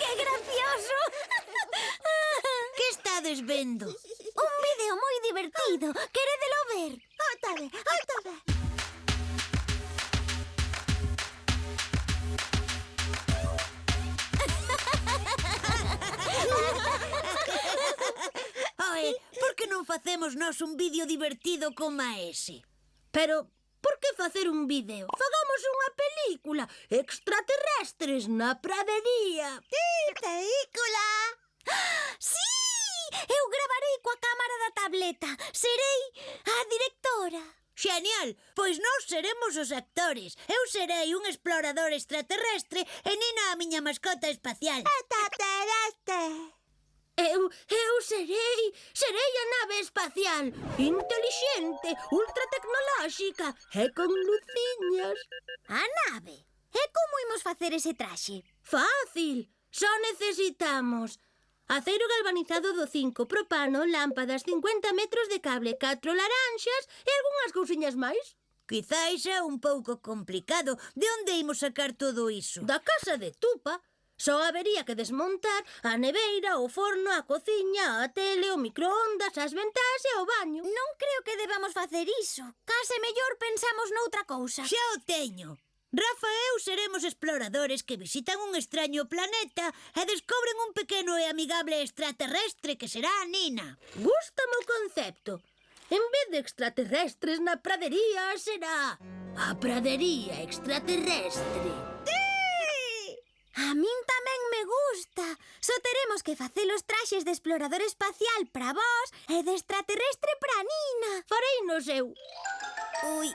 ¡Que gracioso! Que estades vendo? Un vídeo moi divertido. Querédelo ver? Ótame, ótame. Oe, por que non facemos nós un vídeo divertido coma ese? Pero, por que facer un vídeo? Fagamos unha película. Extraterrestres na pradería. Película. Sí! Eu gravarei coa cámara da tableta. Serei a directora. Genial, pois nós seremos os actores. Eu serei un explorador extraterrestre e Nina a miña mascota espacial. Extraterrestre. Eu serei a nave espacial. Intelixente, ultratecnolóxica e con luciñas. A nave. E como imos facer ese traxe? Fácil. Só necesitamos aceiro galvanizado do 5, propano, lámpadas, 50 metros de cable, 4 laranxas e algunhas cousiñas máis. Quizáis é un pouco complicado. De onde imos sacar todo iso? Da casa de Tupa. Só habería que desmontar a neveira, o forno, a cociña, a tele, o microondas, as ventás e o baño. Non creo que debamos facer iso. Case mellor pensamos noutra cousa. Xa o teño. Rafa e eu seremos exploradores que visitan un extraño planeta e descobren un pequeno e amigable extraterrestre que será a Nina. Gústame o concepto. En vez de extraterrestres na pradería, será a pradería extraterrestre. A min tamén me gusta. Só teremos que facer os traxes de explorador espacial para vós e de extraterrestre para Nina. Fareinos eu. Ui.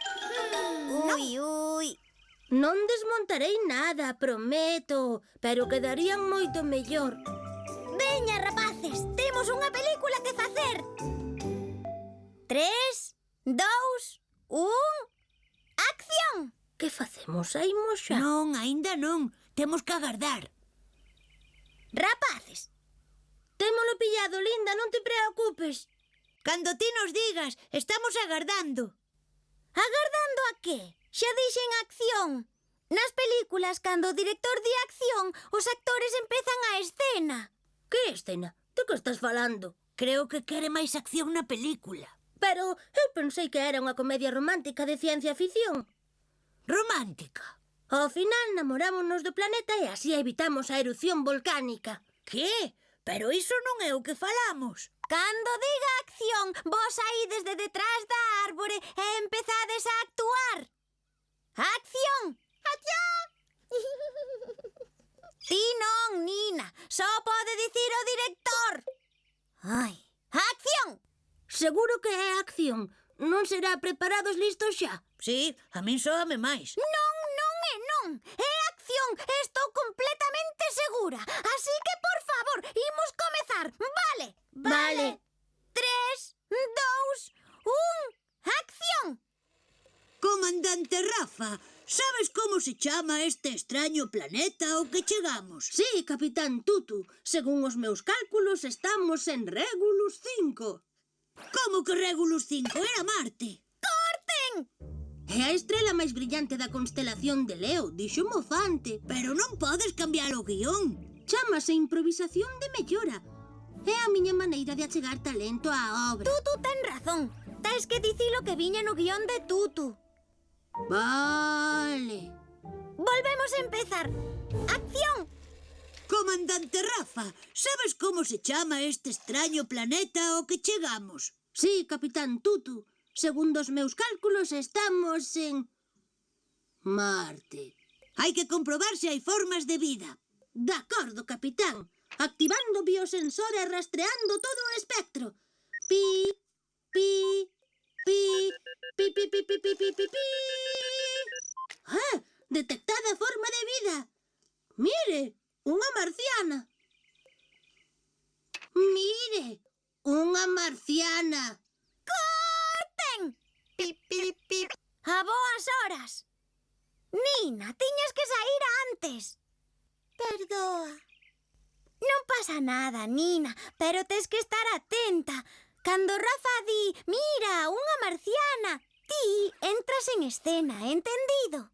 Non desmontarei nada, prometo, pero quedarían moito mellor. Veña, rapaces, temos unha película que facer. 3, 2, 1... ¡Acción! Que facemos? Saímos xa? Non, aínda non. Temos que agardar. Rapaces, Témolo pillado, linda, non te preocupes. Cando ti nos digas, estamos agardando. agardando a que? Xa dixen acción. Nas películas, cando o director di acción, os actores empezan a escena. Que escena? De que estás falando? Creo que quere máis acción na película. Pero eu pensei que era unha comedia romántica de ciencia ficción. Romántica. Ao final namorámonos do planeta e así evitamos a erupción volcánica. Que? Pero iso non é o que falamos. Cando diga acción, vos saídes de detrás da árbore e empezades a actuar. Acción! Acción. Ti non, Nina. Só pode dicir o director. Ai, acción! Seguro que é acción. Non será preparados listos xa? Sí, a min soame máis. Non é non. É acción. Estou completamente segura. Así que, por favor, imos comezar. Vale. Vale. 3, 2, 1... acción! Comandante Rafa, sabes como se chama este extraño planeta ao que chegamos? Sí, capitán Tutu. Según os meus cálculos, estamos en Regulus 5. Como que Regulus 5? Era Marte. Corten! É a estrela máis brillante da constelación de Leo, dixo o mofante. Pero non podes cambiar o guión. Chámase improvisación de mellora. É a miña maneira de achegar talento á obra. Tutu ten razón. Tes que dicilo que viña no guión de Tutu. Vale. Volvemos a empezar. Acción! Comandante Rafa, sabes como se chama este extraño planeta ao que chegamos? Sí, capitán Tutu. Segundo os meus cálculos, estamos en Marte. Hai que comprobar se hai formas de vida. De acordo, capitán. Activando o biosensor e rastreando todo o espectro. Pi, pi, pi, pi, pi, pi, pi, pi, pi, pi, pi. Ah, detectada forma de vida. Mire, unha marciana. Mire, unha marciana. Corten! Pip, pip, pip. A boas horas. Nina, tiñas que sair antes. Perdoa. Non pasa nada, Nina, pero tes que estar atenta. Cando Rafa di, mira, unha marciana, ti entras en escena, entendido?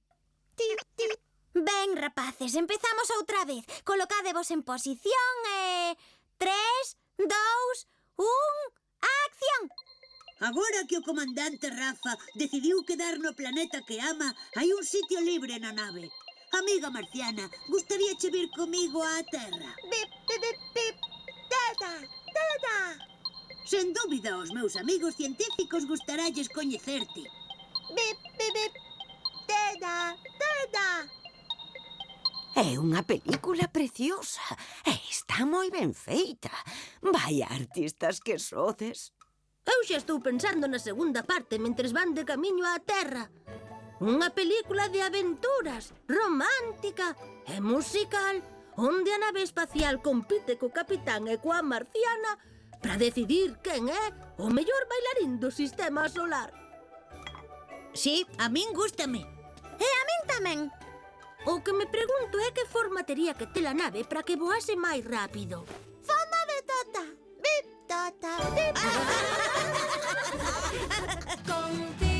Tip, tip. Ben, Ben, rapaces, empezamos outra vez. Colocádevos en posición e... 3, 2, 1... ¡Acción! Agora que o comandante Rafa decidiu quedar no planeta que ama, hai un sitio libre na nave. Amiga marciana, gustaríache vir comigo á Terra? Bip, bip, bip, bip. Dada, dada. Sen dúbida, aos meus amigos científicos gustaralles coñecerte. Bip, bip, bip. Dada, dada. É unha película preciosa e está moi ben feita. Vai artistas que sodes. Eu xa estou pensando na segunda parte mentres van de camiño á Terra. Unha película de aventuras, romántica e musical, onde a nave espacial compite co capitán e coa marciana para decidir quen é o mellor bailarín do sistema solar. Sí, a min gústame. E a min tamén. O que me pregunto é que forma tería que ter a nave para que voase máis rápido. Forma de dada. Bip, dada, bip. Contigo